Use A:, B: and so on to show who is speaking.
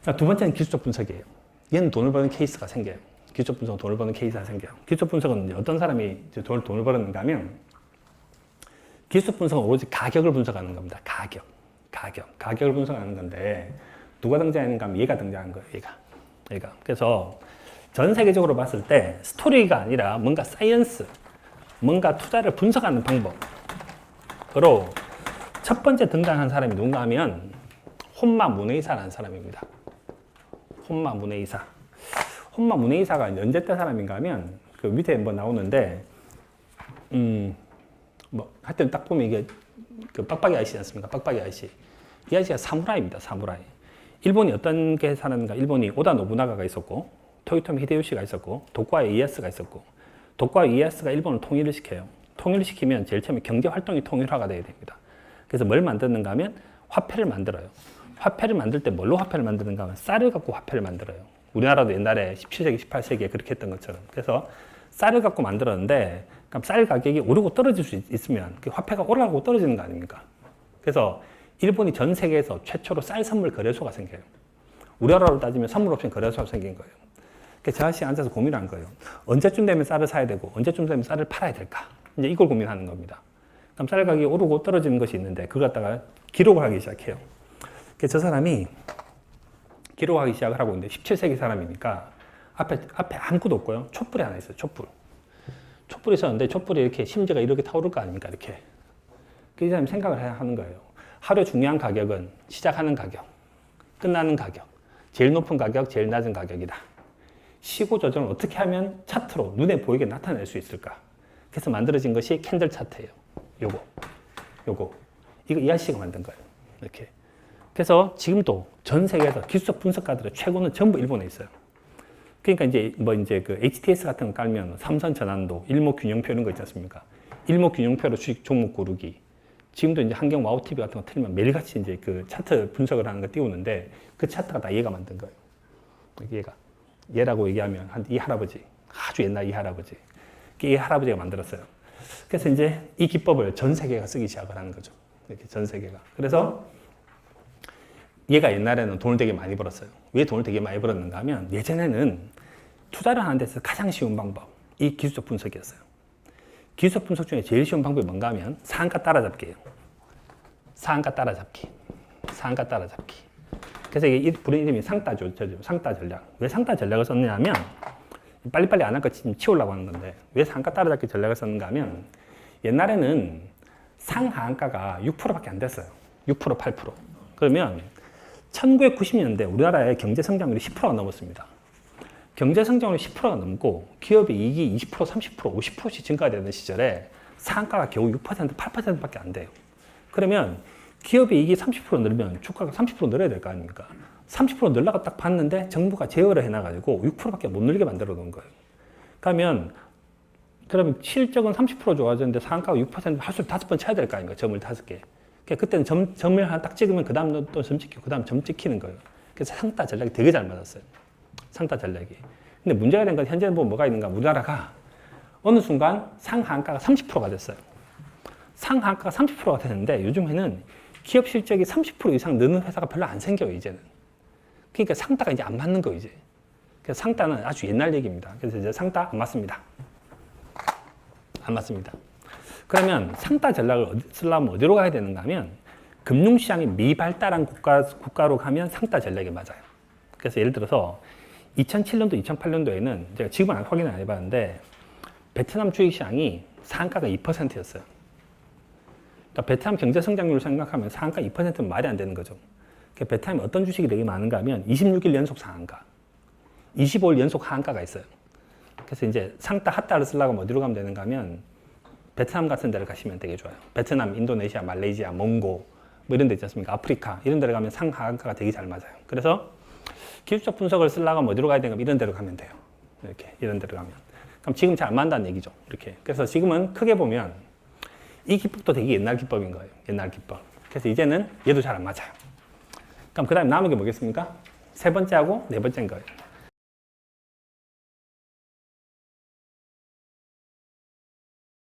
A: 자, 두 번째는 기술적 분석이에요. 얘는 돈을 버는 케이스가 생겨요. 기술적 분석은 돈을 버는 케이스가 생겨요. 기술적 분석은 어떤 사람이 이제 돈을 벌었는가 하면, 기술적 분석은 오로지 가격을 분석하는 겁니다. 가격을 분석하는 건데, 누가 등장하는가 하면 얘가 등장한 거예요. 얘가. 그래서 전 세계적으로 봤을 때 스토리가 아니라 뭔가 사이언스, 뭔가 투자를 분석하는 방법으로 첫 번째 등장한 사람이 누군가 하면 혼마 문헤이사라는 사람입니다. 혼마 문헤이사가 언제 때 사람인가 하면 그 밑에 한번 나오는데, 뭐 하여튼 딱 보면 이게 그 빡빡이 아저씨 않습니까? 빡빡이 아저씨. 이 아저씨가 사무라이입니다. 사무라이. 일본이 어떤 게 사는가? 일본이 오다 노부나가가 있었고, 토요토미 히데요시가 있었고, 도쿠와 이에야스가 있었고, 도쿠와 이에야스가 일본을 통일을 시켜요. 통일을 시키면 제일 처음에 경제 활동이 통일화가 돼야 됩니다. 그래서 뭘 만드는가 하면 화폐를 만들어요. 화폐를 만들 때 뭘로 화폐를 만드는가 하면 쌀을 갖고 화폐를 만들어요. 우리나라도 옛날에 17세기, 18세기에 그렇게 했던 것처럼. 그래서 쌀을 갖고 만들었는데, 그럼 쌀 가격이 오르고 떨어질 수 있으면 그 화폐가 올라가고 떨어지는 거 아닙니까? 그래서 일본이 전 세계에서 최초로 쌀 선물 거래소가 생겨요. 우리나라로 따지면 선물 옵션 거래소가 생긴 거예요. 그래서 저 아저씨 앉아서 고민을 한 거예요. 언제쯤 되면 쌀을 사야 되고 언제쯤 되면 쌀을 팔아야 될까? 이제 이걸 고민하는 겁니다. 그럼 쌀 가격이 오르고 떨어지는 것이 있는데 그걸 갖다가 기록을 하기 시작해요. 그래서 저 사람이 기록하기 시작을 하고 있는데 17세기 사람이니까 앞에 아무것도 없고요. 촛불이 하나 있어요. 촛불이 있었는데 촛불이 이렇게 심지가 이렇게 타오를 거 아닙니까? 이렇게. 그 사람이 생각을 해야 하는 거예요. 하루의 중요한 가격은 시작하는 가격, 끝나는 가격, 제일 높은 가격, 제일 낮은 가격이다. 시고 조정을 어떻게 하면 차트로 눈에 보이게 나타낼 수 있을까? 그래서 만들어진 것이 캔들 차트예요. 이거 이 아저씨가 만든 거예요. 이렇게. 그래서 지금도 전 세계에서 기술적 분석가들의 최고는 전부 일본에 있어요. 그러니까 이제 그 HTS 같은 거 깔면 삼선 전환도, 일목균형표 이런 거 있지 않습니까? 일목균형표로 주식 종목 고르기. 지금도 이제 한경 와우TV 같은 거 틀면 매일같이 이제 그 차트 분석을 하는 거 띄우는데 그 차트가 다 얘가 만든 거예요. 얘라고 얘기하면 이 할아버지, 아주 옛날 이 할아버지. 이 할아버지가 만들었어요. 그래서 이제 이 기법을 전 세계가 쓰기 시작을 하는 거죠. 이렇게 전 세계가. 그래서 얘가 옛날에는 돈을 되게 많이 벌었어요. 왜 돈을 되게 많이 벌었는가 하면 예전에는 투자를 하는 데서 가장 쉬운 방법이 기술적 분석이었어요. 기술적 분석 중에 제일 쉬운 방법이 뭔가 하면 상한가 따라잡기예요. 상한가 따라잡기. 그래서 이게 부른 이름이 상따 전략. 왜 상따 전략을 썼느냐 하면 빨리빨리 안 할 거 치우려고 하는 건데 왜 상한가 따라잡기 전략을 썼는가 하면 옛날에는 상하한가가 6%밖에 안 됐어요. 6%, 8%. 그러면 1990년대 우리나라의 경제 성장률이 10%가 넘었습니다. 경제 성장률이 10%가 넘고 기업의 이익이 20%, 30%, 50%씩 증가되는 시절에 상한가가 겨우 6%, 8%밖에 안 돼요. 그러면 기업의 이익이 30% 늘면 주가가 30% 늘어야 될 거 아닙니까? 30% 늘라고 딱 봤는데 정부가 제어를 해놔가지고 6%밖에 못 늘게 만들어 놓은 거예요. 그러면 실적은 30% 좋아졌는데 상한가가 6% 할수 5번 쳐야 될 거 아닙니까? 점을 5개. 그때는 점을 하나 딱 찍으면 그 다음 또 점 찍히고 그 다음 점 찍히는 거예요. 그래서 상따 전략이 되게 잘 맞았어요. 상따 전략이. 근데 문제가 된 건 현재는 보면 뭐가 있는가? 우리나라가 어느 순간 상한가가 30%가 됐어요. 상한가가 30%가 되는데 요즘에는 기업 실적이 30% 이상 느는 회사가 별로 안 생겨요, 이제는. 그러니까 상따가 이제 안 맞는 거예요, 이제. 그래서 상따는 아주 옛날 얘기입니다. 그래서 이제 상따 안 맞습니다. 그러면 상따 전략을 쓰려면 어디로 가야 되는가 하면 금융시장이 미발달한 국가로 가면 상따 전략이 맞아요. 그래서 예를 들어서 2007년도, 2008년도에는 제가 지금은 확인을 안 해봤는데 베트남 주식시장이 상한가가 2%였어요. 그러니까 베트남 경제 성장률을 생각하면 상한가 2%는 말이 안 되는 거죠. 그러니까 베트남에 어떤 주식이 되게 많은가 하면 26일 연속 상한가, 25일 연속 하한가가 있어요. 그래서 이제 상따 핫따를 쓰려고 어디로 가면 되는가 하면 베트남 같은 데를 가시면 되게 좋아요. 베트남, 인도네시아, 말레이시아, 몽고 뭐 이런 데 있지 않습니까? 아프리카 이런 데를 가면 상하한가가 되게 잘 맞아요. 그래서 기술적 분석을 쓰려고 어디로 가야 되는가 이런 데로 가면 돼요. 이렇게 이런 데로 가면. 그럼 지금 잘 안 맞는다는 얘기죠. 이렇게. 그래서 지금은 크게 보면 이 기법도 되게 옛날 기법인 거예요. 옛날 기법. 그래서 이제는 얘도 잘 안 맞아요. 그럼 그 다음에 남은 게 뭐겠습니까? 세 번째하고 네 번째인 거예요.